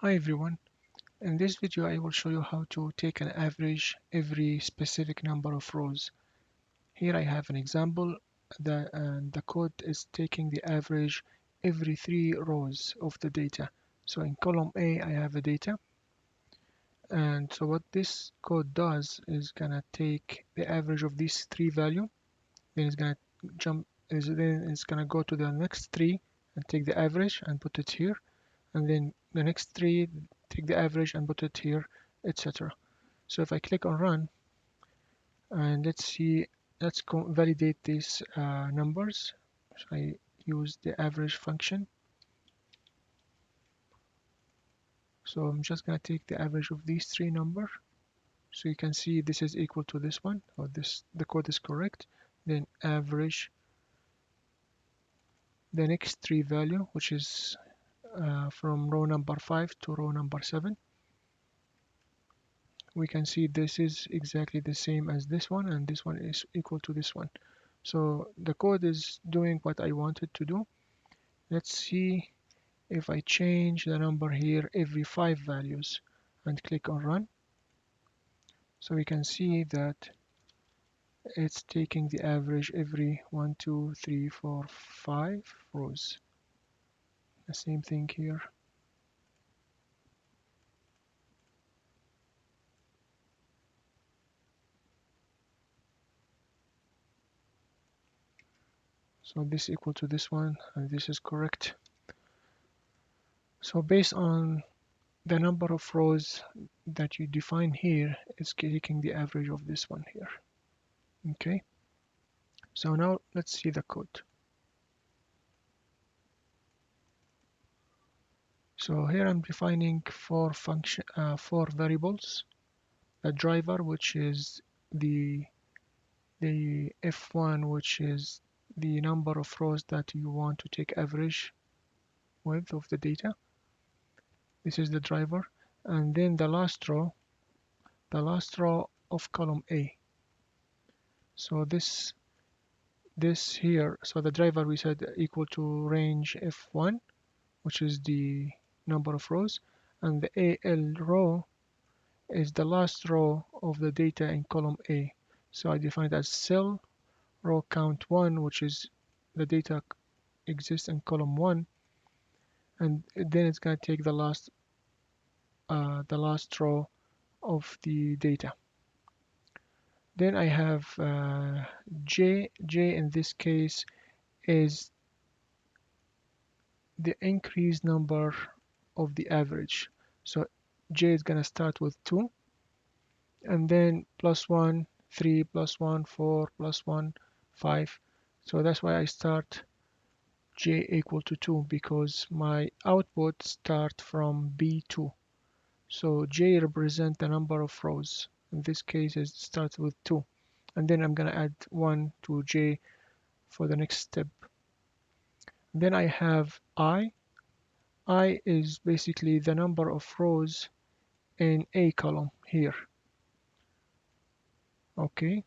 Hi everyone. In this video I will show you how to take an average every specific number of rows. Here I have an example and the code is taking the average every 3 rows of the data. So in column A I have a data, and so what this code does is gonna take the average of these 3 value, then it's gonna go to the next 3 and take the average and put it here, and then the next 3 take the average and put it here, etc. So if I click on run and let's validate these numbers. So I use the average function. So I'm just going to take the average of these 3 numbers. So you can see this is equal to this one, or the code is correct. Then average the next 3 value, which is from row number 5 to row number 7. We can see this is exactly the same as this one, and this one is equal to this one. So the code is doing what I wanted to do. Let's see if I change the number here every 5 values and click on run. So we can see that it's taking the average every 1, 2, 3, 4, 5 rows. The same thing here. So this equal to this one, and this is correct. So based on the number of rows that you define here, it's taking the average of this one here. Okay. So now let's see the code. So here I'm defining 4 variables. The driver, which is the f1, which is the number of rows that you want to take average with of the data. This is the driver, and then the last row of column A. So this here, so the driver we said equal to range f1, which is the number of rows, and the AL row is the last row of the data in column A. So I define it as cell row count 1, which is the data exists in column 1, and then it's going to take the last row of the data. Then I have J in this case is the increased number of the average. So J is going to start with 2, and then plus 1, 3, plus 1, 4, plus 1, 5. So that's why I start J equal to 2, because my output start from B2. So J represent the number of rows. In this case, it starts with 2. And then I'm going to add 1 to J for the next step. Then I have I. I is basically the number of rows in A column here. Okay.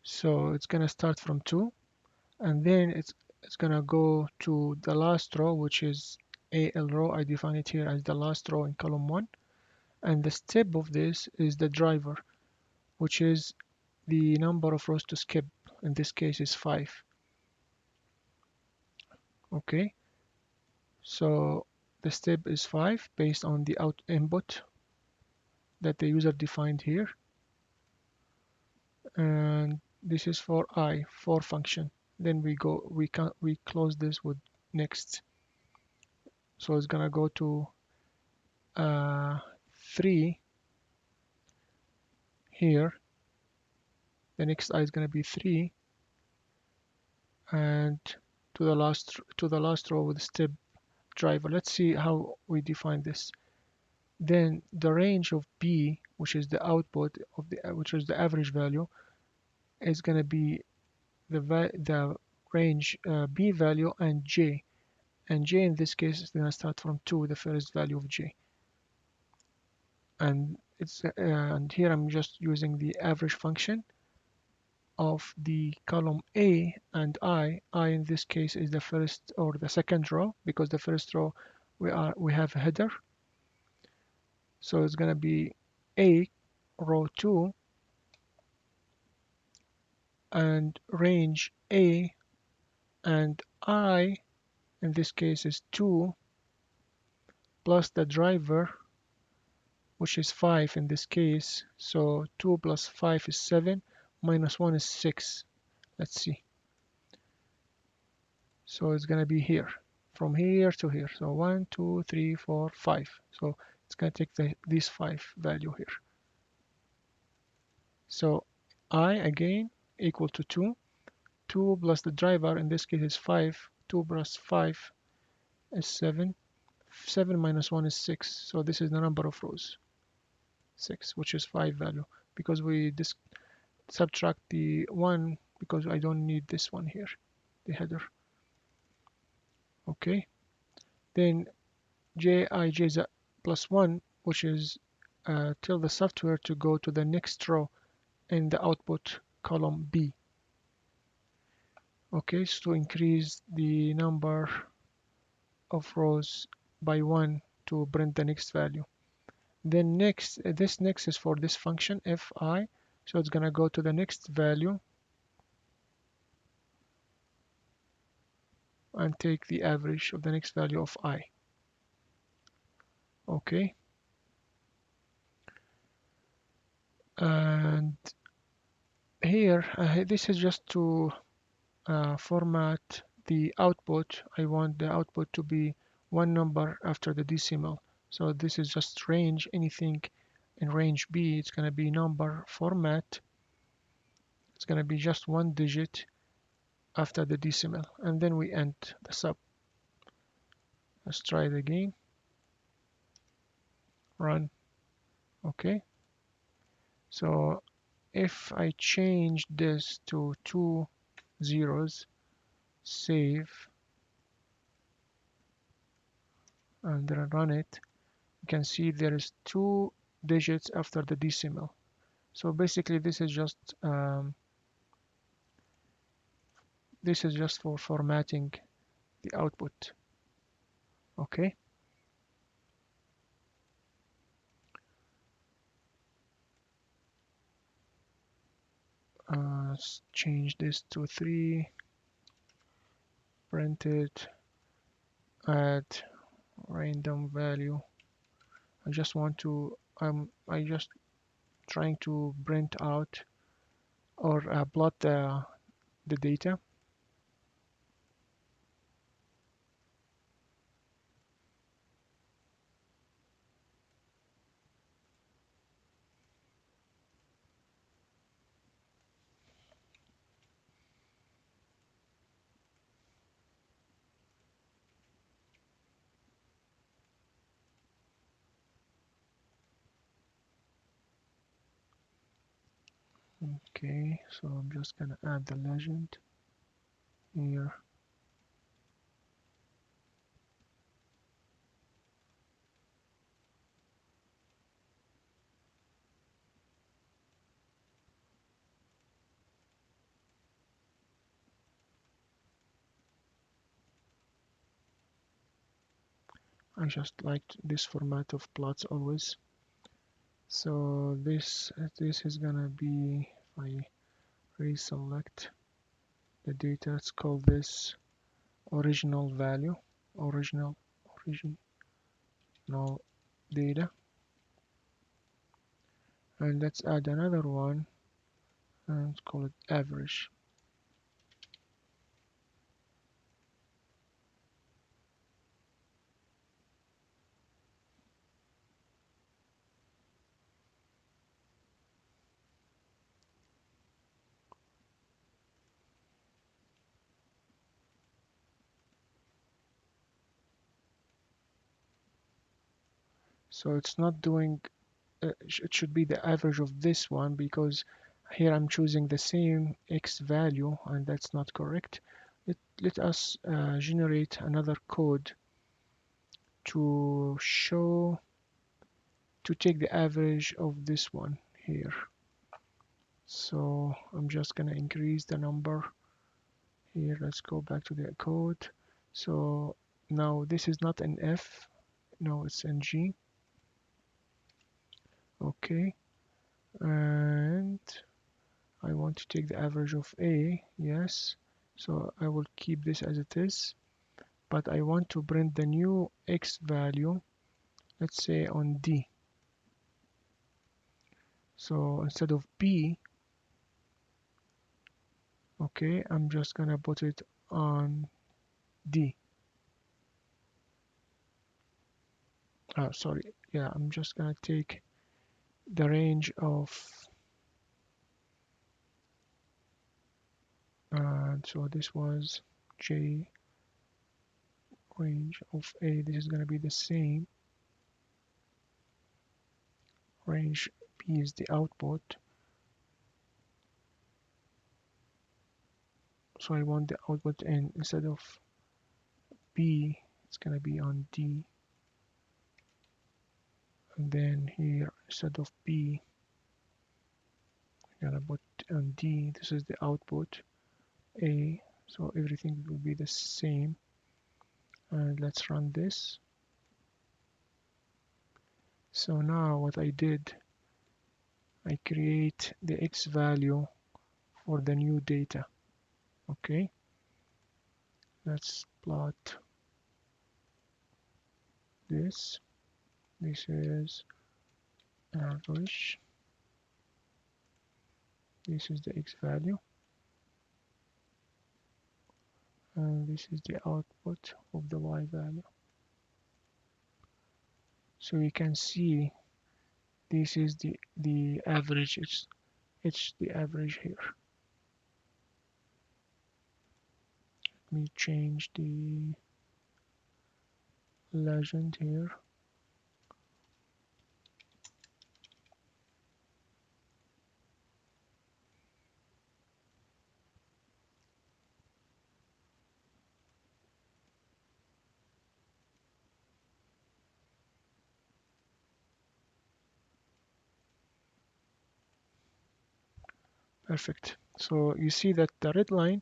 So it's going to start from 2, and then it's going to go to the last row, which is AL row. I define it here as the last row in column 1. And the step of this is the driver, which is the number of rows to skip. In this case is 5. Okay, so the step is 5 based on the input that the user defined here, and this is for for function. Then we close this with next. So it's gonna go to 3 here. The next I is gonna be 3, and to the last row with step driver. Let's see how we define this. Then the range of B, which is the output of which is the average value, is going to be the range B value and J. And J in this case is going to start from 2, the first value of J. And it's and here I'm just using the average function. of the column A and I in this case is the first or the second row, because the first row we have a header, so it's going to be A row 2 and range A, and I in this case is 2 plus the driver, which is 5 in this case. So 2 plus 5 is 7, minus 1 is 6. Let's see. So it's going to be here, from here to here. So 1, 2, 3, 4, 5. So it's going to take this 5 value here. So I again equal to 2. 2 plus the driver in this case is 5. 2 plus 5 is 7. 7 minus 1 is 6. So this is the number of rows, 6, which is 5 value, because we subtract the 1 because I don't need this one here, the header. Okay, then jij plus 1, which is tell the software to go to the next row in the output column B. Okay, so to increase the number of rows by 1 to print the next value. Then next, this next is for this function fi, so it's gonna go to the next value and take the average of the next value of I. Okay, and here this is just to format the output. I want the output to be one number after the decimal, so this is just range. Anything in range B, it's going to be number format. It's going to be just one digit after the decimal, and then we end the sub. Let's try it again. Run. Okay, so if I change this to 2 zeros, save, and then run it, you can see there is 2 digits after the decimal. So basically this is just for formatting the output. Okay, let's change this to 3, print it, add random value. I just want to I just trying to print out or plot the data. Okay, so I'm just gonna add the legend here. I just liked this format of plots always. So this is gonna be, if I reselect the data, let's call this original value, original data, and let's add another one and call it average. So it's not doing, it should be the average of this one, because here I'm choosing the same X value and that's not correct. Let us generate another code to show, to take the average of this one here. So I'm just gonna increase the number here. Let's go back to the code. So now this is not an F, no, it's in G. Okay, and I want to take the average of A, yes. So I will keep this as it is, but I want to print the new X value, let's say on D. So instead of B, okay, I'm just gonna put it on D. Sorry, yeah, I'm just gonna take the range of, so this was J, range of A, this is gonna be the same. Range B is the output. So I want the output in, instead of B, it's gonna be on D. And then here, instead of B, I'm gonna put on D. This is the output, A. So everything will be the same. And let's run this. So now what I did, I create the X value for the new data. Okay, let's plot this. This is average. This is the X value. And this is the output of the Y value. So we can see this is the average. It's the average here. Let me change the legend here. Perfect. So you see that the red line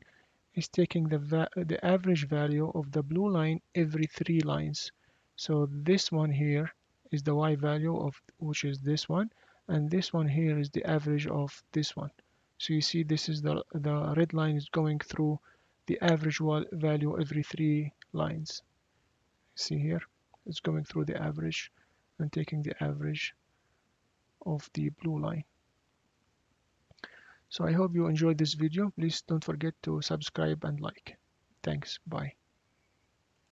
is taking the average value of the blue line every 3 lines. So this one here is the Y value of, which is this one, and this one here is the average of this one. So you see this is the red line is going through the average value every 3 lines. See here, it's going through the average and taking the average of the blue line. So I hope you enjoyed this video. Please don't forget to subscribe and like. Thanks. Bye.